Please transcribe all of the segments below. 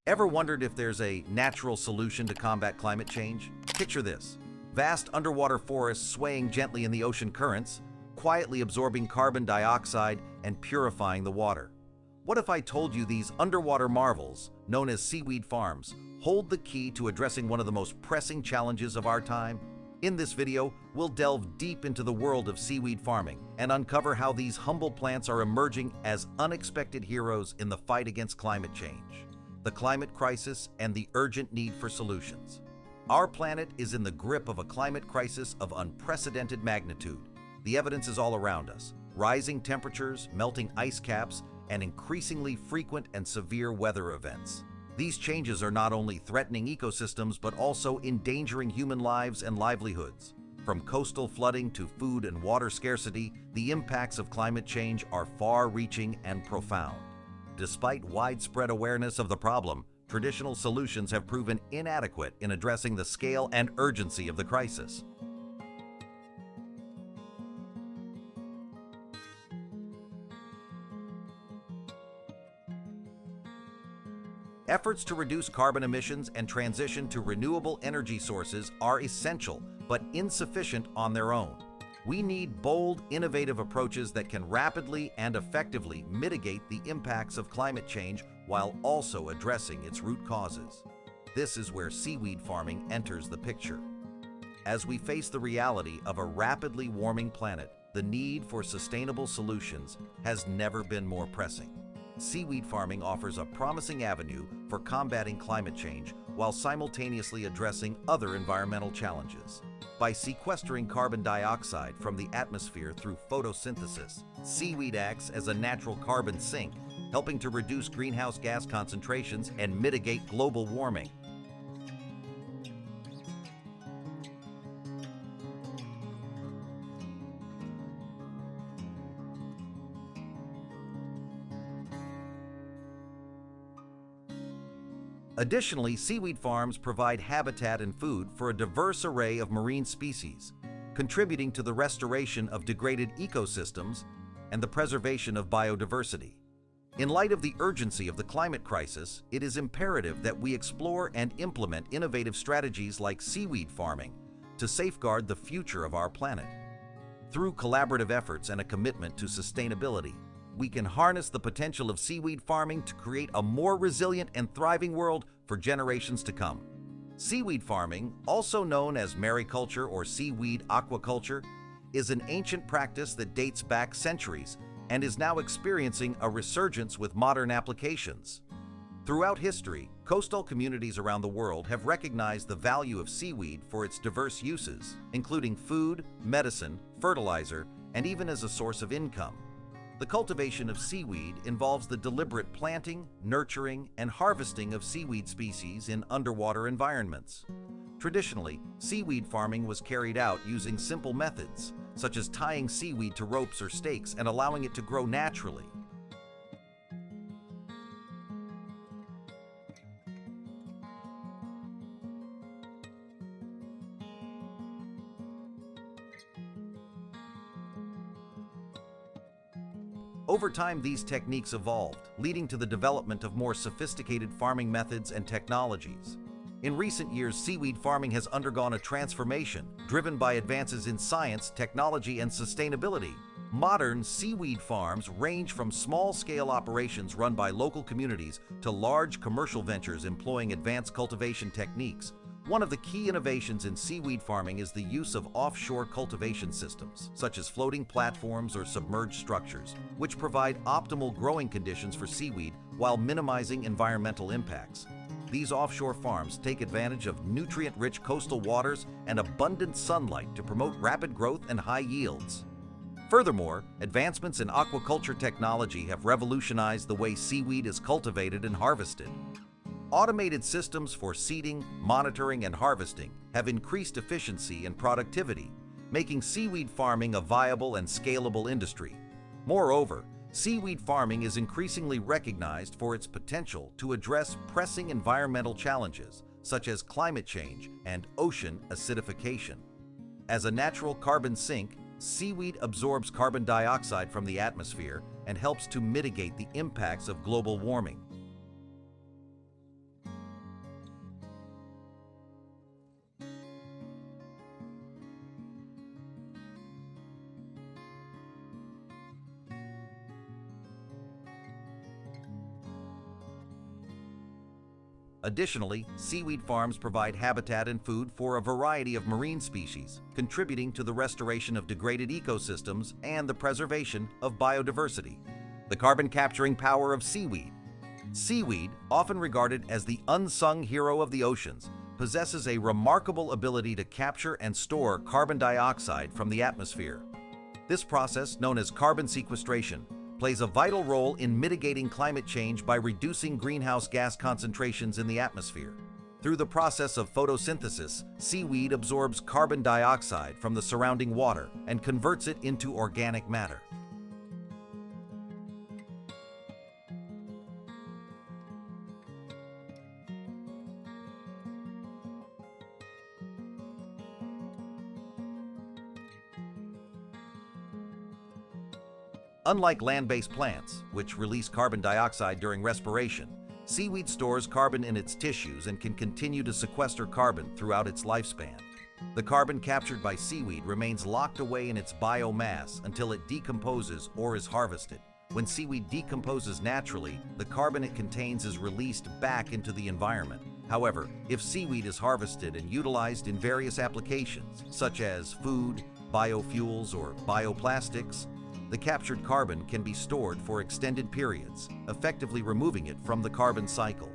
Ever wondered if there's a natural solution to combat climate change? Picture this: vast underwater forests swaying gently in the ocean currents, quietly absorbing carbon dioxide and purifying the water. What if I told you these underwater marvels, known as seaweed farms, hold the key to addressing one of the most pressing challenges of our time? In this video, we'll delve deep into the world of seaweed farming and uncover how these humble plants are emerging as unexpected heroes in the fight against climate change, the climate crisis, and the urgent need for solutions. Our planet is in the grip of a climate crisis of unprecedented magnitude. The evidence is all around us: rising temperatures, melting ice caps, and increasingly frequent and severe weather events. These changes are not only threatening ecosystems but also endangering human lives and livelihoods. From coastal flooding to food and water scarcity, the impacts of climate change are far-reaching and profound. Despite widespread awareness of the problem, traditional solutions have proven inadequate in addressing the scale and urgency of the crisis. Efforts to reduce carbon emissions and transition to renewable energy sources are essential, but insufficient on their own. We need bold, innovative approaches that can rapidly and effectively mitigate the impacts of climate change while also addressing its root causes. This is where seaweed farming enters the picture. As we face the reality of a rapidly warming planet, the need for sustainable solutions has never been more pressing. Seaweed farming offers a promising avenue for combating climate change while simultaneously addressing other environmental challenges. By sequestering carbon dioxide from the atmosphere through photosynthesis, seaweed acts as a natural carbon sink, helping to reduce greenhouse gas concentrations and mitigate global warming. Additionally, seaweed farms provide habitat and food for a diverse array of marine species, contributing to the restoration of degraded ecosystems and the preservation of biodiversity. In light of the urgency of the climate crisis, it is imperative that we explore and implement innovative strategies like seaweed farming to safeguard the future of our planet. Through collaborative efforts and a commitment to sustainability, we can harness the potential of seaweed farming to create a more resilient and thriving world for generations to come. Seaweed farming, also known as mariculture or seaweed aquaculture, is an ancient practice that dates back centuries and is now experiencing a resurgence with modern applications. Throughout history, coastal communities around the world have recognized the value of seaweed for its diverse uses, including food, medicine, fertilizer, and even as a source of income. The cultivation of seaweed involves the deliberate planting, nurturing, and harvesting of seaweed species in underwater environments. Traditionally, seaweed farming was carried out using simple methods, such as tying seaweed to ropes or stakes and allowing it to grow naturally. Over time, these techniques evolved, leading to the development of more sophisticated farming methods and technologies. In recent years, seaweed farming has undergone a transformation, driven by advances in science, technology, and sustainability. Modern seaweed farms range from small-scale operations run by local communities to large commercial ventures employing advanced cultivation techniques. One of the key innovations in seaweed farming is the use of offshore cultivation systems, such as floating platforms or submerged structures, which provide optimal growing conditions for seaweed while minimizing environmental impacts. These offshore farms take advantage of nutrient-rich coastal waters and abundant sunlight to promote rapid growth and high yields. Furthermore, advancements in aquaculture technology have revolutionized the way seaweed is cultivated and harvested. Automated systems for seeding, monitoring, and harvesting have increased efficiency and productivity, making seaweed farming a viable and scalable industry. Moreover, seaweed farming is increasingly recognized for its potential to address pressing environmental challenges, such as climate change and ocean acidification. As a natural carbon sink, seaweed absorbs carbon dioxide from the atmosphere and helps to mitigate the impacts of global warming. Additionally, seaweed farms provide habitat and food for a variety of marine species, contributing to the restoration of degraded ecosystems and the preservation of biodiversity. The carbon-capturing power of seaweed. Seaweed, often regarded as the unsung hero of the oceans, possesses a remarkable ability to capture and store carbon dioxide from the atmosphere. This process, known as carbon sequestration, plays a vital role in mitigating climate change by reducing greenhouse gas concentrations in the atmosphere. Through the process of photosynthesis, seaweed absorbs carbon dioxide from the surrounding water and converts it into organic matter. Unlike land-based plants, which release carbon dioxide during respiration, seaweed stores carbon in its tissues and can continue to sequester carbon throughout its lifespan. The carbon captured by seaweed remains locked away in its biomass until it decomposes or is harvested. When seaweed decomposes naturally, the carbon it contains is released back into the environment. However, if seaweed is harvested and utilized in various applications, such as food, biofuels, or bioplastics, the captured carbon can be stored for extended periods, effectively removing it from the carbon cycle.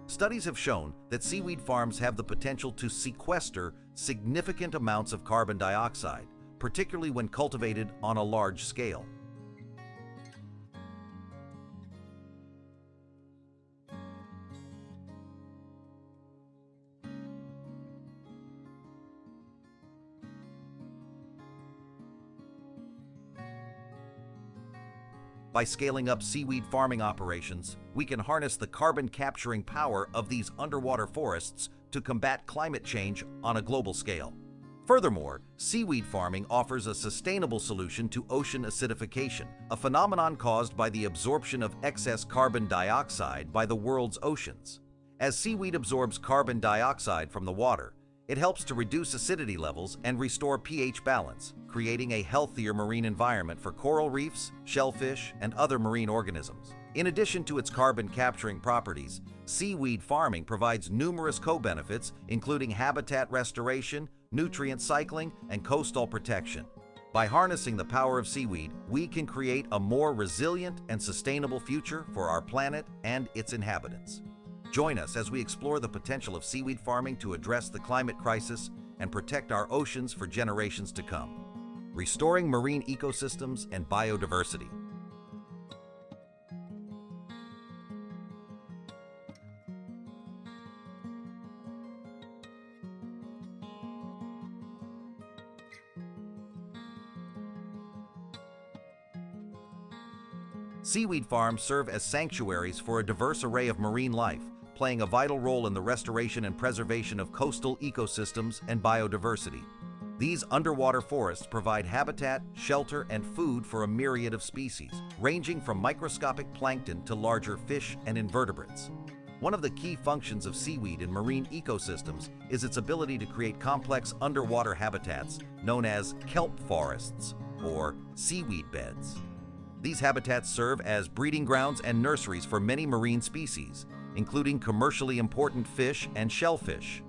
Studies have shown that seaweed farms have the potential to sequester significant amounts of carbon dioxide, particularly when cultivated on a large scale. By scaling up seaweed farming operations, we can harness the carbon-capturing power of these underwater forests to combat climate change on a global scale. Furthermore, seaweed farming offers a sustainable solution to ocean acidification, a phenomenon caused by the absorption of excess carbon dioxide by the world's oceans. As seaweed absorbs carbon dioxide from the water, it helps to reduce acidity levels and restore pH balance, creating a healthier marine environment for coral reefs, shellfish, and other marine organisms. In addition to its carbon-capturing properties, seaweed farming provides numerous co-benefits, including habitat restoration, nutrient cycling, and coastal protection. By harnessing the power of seaweed, we can create a more resilient and sustainable future for our planet and its inhabitants. Join us as we explore the potential of seaweed farming to address the climate crisis and protect our oceans for generations to come. Restoring marine ecosystems and biodiversity. Seaweed farms serve as sanctuaries for a diverse array of marine life, playing a vital role in the restoration and preservation of coastal ecosystems and biodiversity. These underwater forests provide habitat, shelter, and food for a myriad of species, ranging from microscopic plankton to larger fish and invertebrates. One of the key functions of seaweed in marine ecosystems is its ability to create complex underwater habitats known as kelp forests, or seaweed beds. These habitats serve as breeding grounds and nurseries for many marine species, including commercially important fish and shellfish.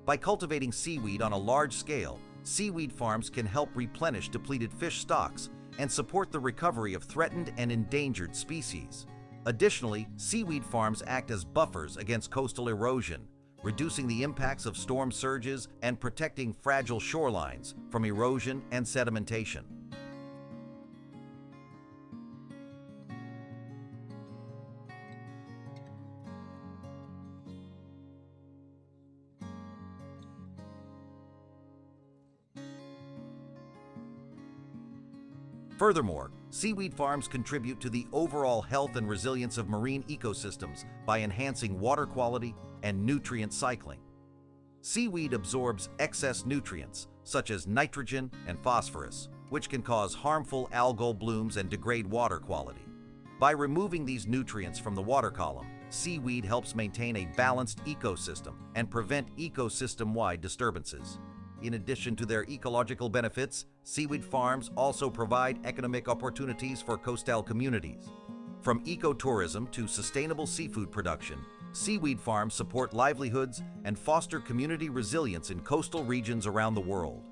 By cultivating seaweed on a large scale, seaweed farms can help replenish depleted fish stocks and support the recovery of threatened and endangered species. Additionally, seaweed farms act as buffers against coastal erosion, reducing the impacts of storm surges and protecting fragile shorelines from erosion and sedimentation. Furthermore, seaweed farms contribute to the overall health and resilience of marine ecosystems by enhancing water quality and nutrient cycling. Seaweed absorbs excess nutrients, such as nitrogen and phosphorus, which can cause harmful algal blooms and degrade water quality. By removing these nutrients from the water column, seaweed helps maintain a balanced ecosystem and prevent ecosystem-wide disturbances. In addition to their ecological benefits, seaweed farms also provide economic opportunities for coastal communities. From ecotourism to sustainable seafood production, Seaweed farms support livelihoods and foster community resilience in coastal regions around the world.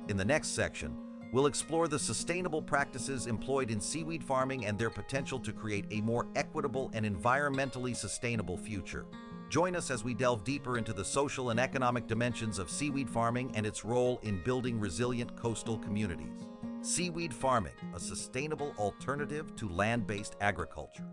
In the next section, we'll explore the sustainable practices employed in seaweed farming and their potential to create a more equitable and environmentally sustainable future. Join us as we delve deeper into the social and economic dimensions of seaweed farming and its role in building resilient coastal communities. Seaweed farming, a sustainable alternative to land-based agriculture.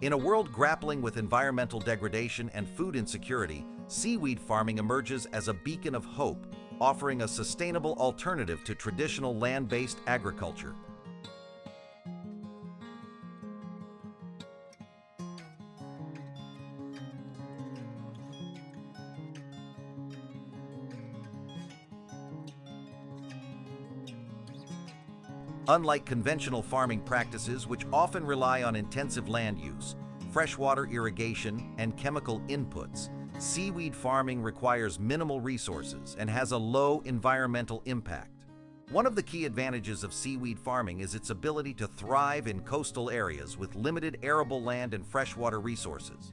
In a world grappling with environmental degradation and food insecurity, seaweed farming emerges as a beacon of hope, offering a sustainable alternative to traditional land-based agriculture. Unlike conventional farming practices, which often rely on intensive land use, freshwater irrigation, and chemical inputs, seaweed farming requires minimal resources and has a low environmental impact. One of the key advantages of seaweed farming is its ability to thrive in coastal areas with limited arable land and freshwater resources.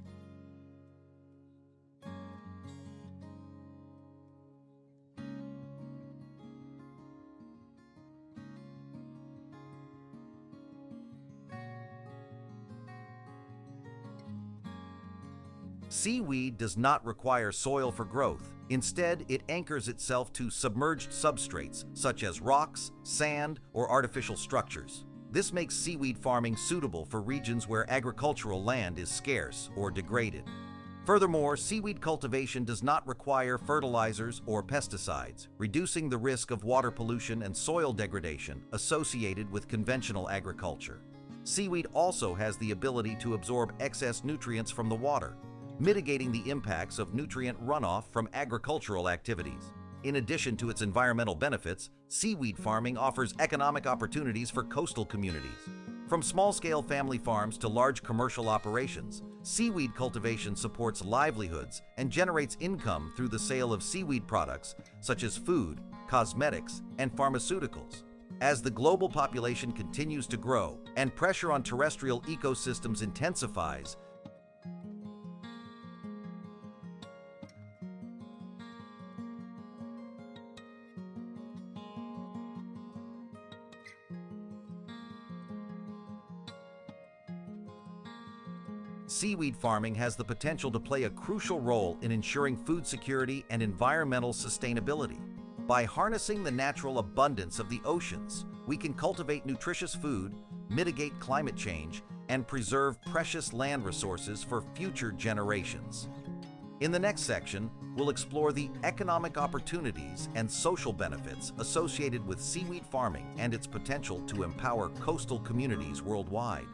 Seaweed does not require soil for growth. Instead, it anchors itself to submerged substrates, such as rocks, sand, or artificial structures. This makes seaweed farming suitable for regions where agricultural land is scarce or degraded. Furthermore, seaweed cultivation does not require fertilizers or pesticides, reducing the risk of water pollution and soil degradation associated with conventional agriculture. Seaweed also has the ability to absorb excess nutrients from the water, mitigating the impacts of nutrient runoff from agricultural activities. In addition to its environmental benefits, seaweed farming offers economic opportunities for coastal communities. From small-scale family farms to large commercial operations, seaweed cultivation supports livelihoods and generates income through the sale of seaweed products such as food, cosmetics, and pharmaceuticals. As the global population continues to grow and pressure on terrestrial ecosystems intensifies, seaweed farming has the potential to play a crucial role in ensuring food security and environmental sustainability. By harnessing the natural abundance of the oceans, we can cultivate nutritious food, mitigate climate change, and preserve precious land resources for future generations. In the next section, we'll explore the economic opportunities and social benefits associated with seaweed farming and its potential to empower coastal communities worldwide.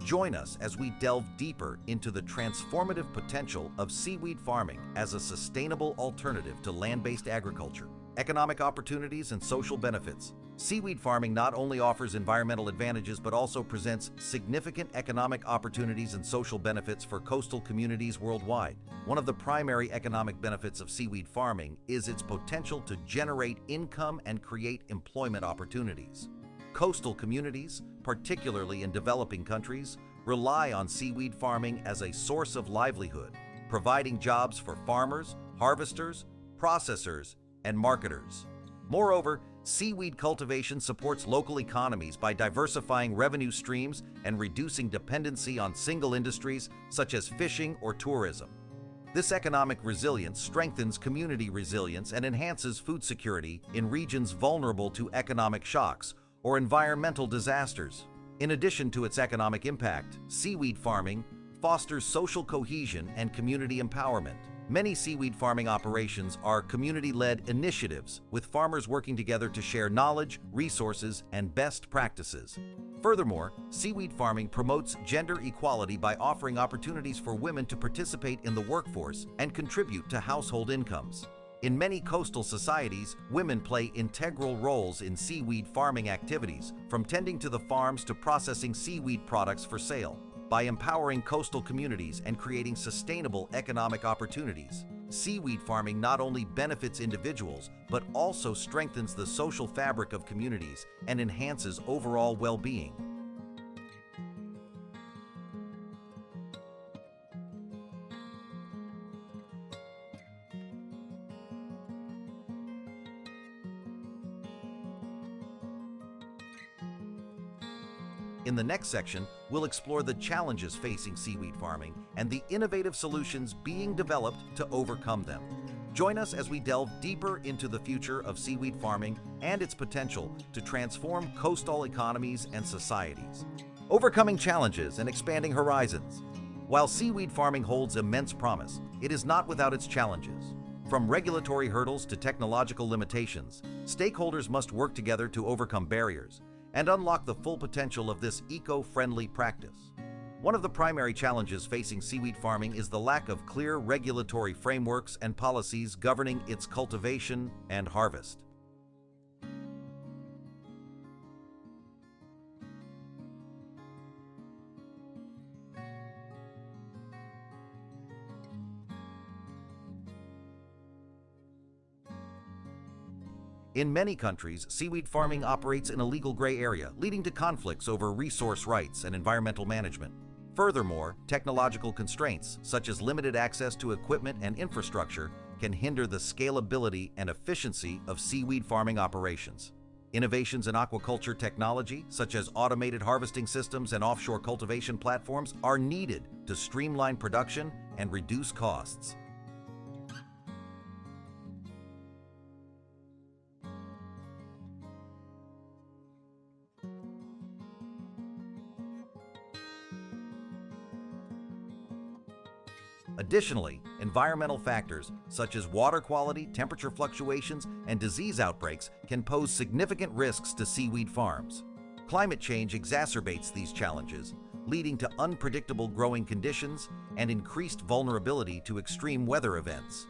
Join us as we delve deeper into the transformative potential of seaweed farming as a sustainable alternative to land-based agriculture, economic opportunities, and social benefits. Seaweed farming not only offers environmental advantages but also presents significant economic opportunities and social benefits for coastal communities worldwide. One of the primary economic benefits of seaweed farming is its potential to generate income and create employment opportunities. Coastal communities, particularly in developing countries, rely on seaweed farming as a source of livelihood, providing jobs for farmers, harvesters, processors, and marketers. Moreover, seaweed cultivation supports local economies by diversifying revenue streams and reducing dependency on single industries such as fishing or tourism. This economic resilience strengthens community resilience and enhances food security in regions vulnerable to economic shocks or environmental disasters. In addition to its economic impact, seaweed farming fosters social cohesion and community empowerment. Many seaweed farming operations are community-led initiatives, with farmers working together to share knowledge, resources, and best practices. Furthermore, seaweed farming promotes gender equality by offering opportunities for women to participate in the workforce and contribute to household incomes. In many coastal societies, women play integral roles in seaweed farming activities, from tending to the farms to processing seaweed products for sale. By empowering coastal communities and creating sustainable economic opportunities, seaweed farming not only benefits individuals, but also strengthens the social fabric of communities and enhances overall well-being. In the next section, we'll explore the challenges facing seaweed farming and the innovative solutions being developed to overcome them. Join us as we delve deeper into the future of seaweed farming and its potential to transform coastal economies and societies. Overcoming challenges and expanding horizons. While seaweed farming holds immense promise, it is not without its challenges. From regulatory hurdles to technological limitations, stakeholders must work together to overcome barriers and unlock the full potential of this eco-friendly practice. One of the primary challenges facing seaweed farming is the lack of clear regulatory frameworks and policies governing its cultivation and harvest. In many countries, seaweed farming operates in a legal gray area, leading to conflicts over resource rights and environmental management. Furthermore, technological constraints, such as limited access to equipment and infrastructure, can hinder the scalability and efficiency of seaweed farming operations. Innovations in aquaculture technology, such as automated harvesting systems and offshore cultivation platforms, are needed to streamline production and reduce costs. Additionally, environmental factors such as water quality, temperature fluctuations, and disease outbreaks can pose significant risks to seaweed farms. Climate change exacerbates these challenges, leading to unpredictable growing conditions and increased vulnerability to extreme weather events.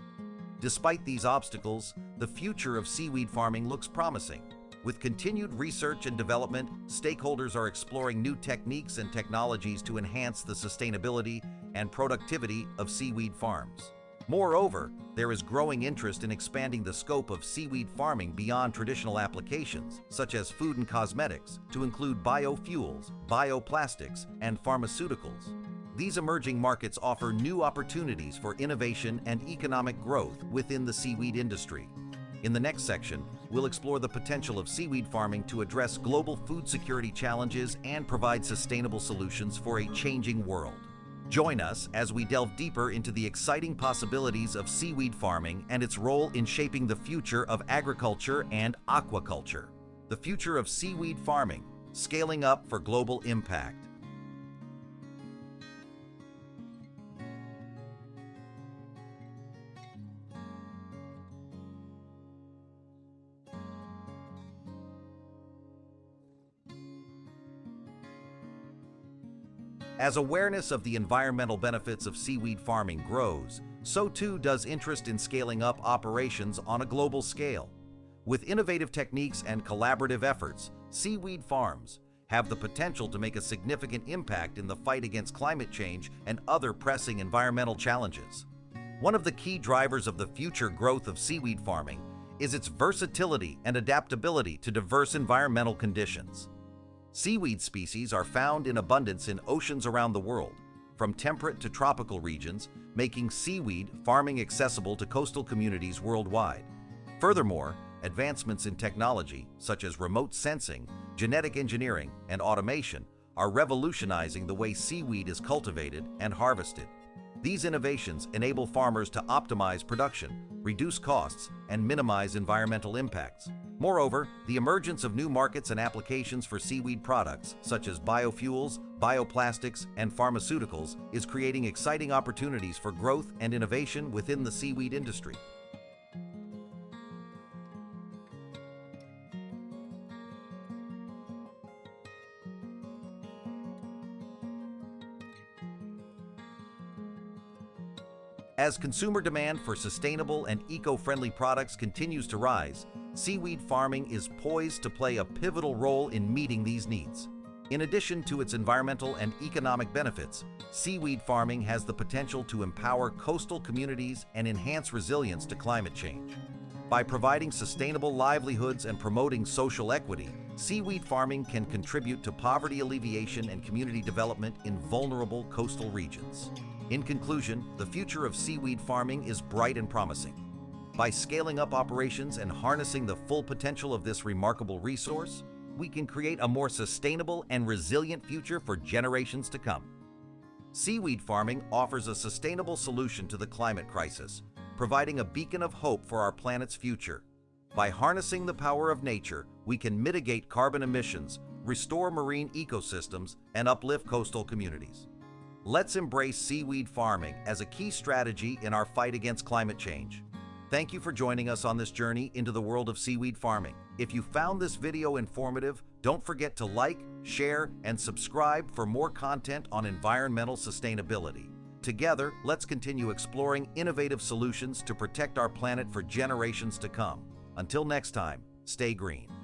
Despite these obstacles, the future of seaweed farming looks promising. With continued research and development, stakeholders are exploring new techniques and technologies to enhance the sustainability and productivity of seaweed farms. Moreover, there is growing interest in expanding the scope of seaweed farming beyond traditional applications, such as food and cosmetics, to include biofuels, bioplastics, and pharmaceuticals. These emerging markets offer new opportunities for innovation and economic growth within the seaweed industry. In the next section, we'll explore the potential of seaweed farming to address global food security challenges and provide sustainable solutions for a changing world. Join us as we delve deeper into the exciting possibilities of seaweed farming and its role in shaping the future of agriculture and aquaculture. The future of seaweed farming, scaling up for global impact. As awareness of the environmental benefits of seaweed farming grows, so too does interest in scaling up operations on a global scale. With innovative techniques and collaborative efforts, seaweed farms have the potential to make a significant impact in the fight against climate change and other pressing environmental challenges. One of the key drivers of the future growth of seaweed farming is its versatility and adaptability to diverse environmental conditions. Seaweed species are found in abundance in oceans around the world, from temperate to tropical regions, making seaweed farming accessible to coastal communities worldwide. Furthermore, advancements in technology, such as remote sensing, genetic engineering, and automation, are revolutionizing the way seaweed is cultivated and harvested. These innovations enable farmers to optimize production, reduce costs, and minimize environmental impacts. Moreover, the emergence of new markets and applications for seaweed products, such as biofuels, bioplastics, and pharmaceuticals, is creating exciting opportunities for growth and innovation within the seaweed industry. As consumer demand for sustainable and eco-friendly products continues to rise, seaweed farming is poised to play a pivotal role in meeting these needs. In addition to its environmental and economic benefits, seaweed farming has the potential to empower coastal communities and enhance resilience to climate change. By providing sustainable livelihoods and promoting social equity, seaweed farming can contribute to poverty alleviation and community development in vulnerable coastal regions. In conclusion, the future of seaweed farming is bright and promising. By scaling up operations and harnessing the full potential of this remarkable resource, we can create a more sustainable and resilient future for generations to come. Seaweed farming offers a sustainable solution to the climate crisis, providing a beacon of hope for our planet's future. By harnessing the power of nature, we can mitigate carbon emissions, restore marine ecosystems, and uplift coastal communities. Let's embrace seaweed farming as a key strategy in our fight against climate change. Thank you for joining us on this journey into the world of seaweed farming. If you found this video informative, don't forget to like, share, and subscribe for more content on environmental sustainability. Together, let's continue exploring innovative solutions to protect our planet for generations to come. Until next time, stay green.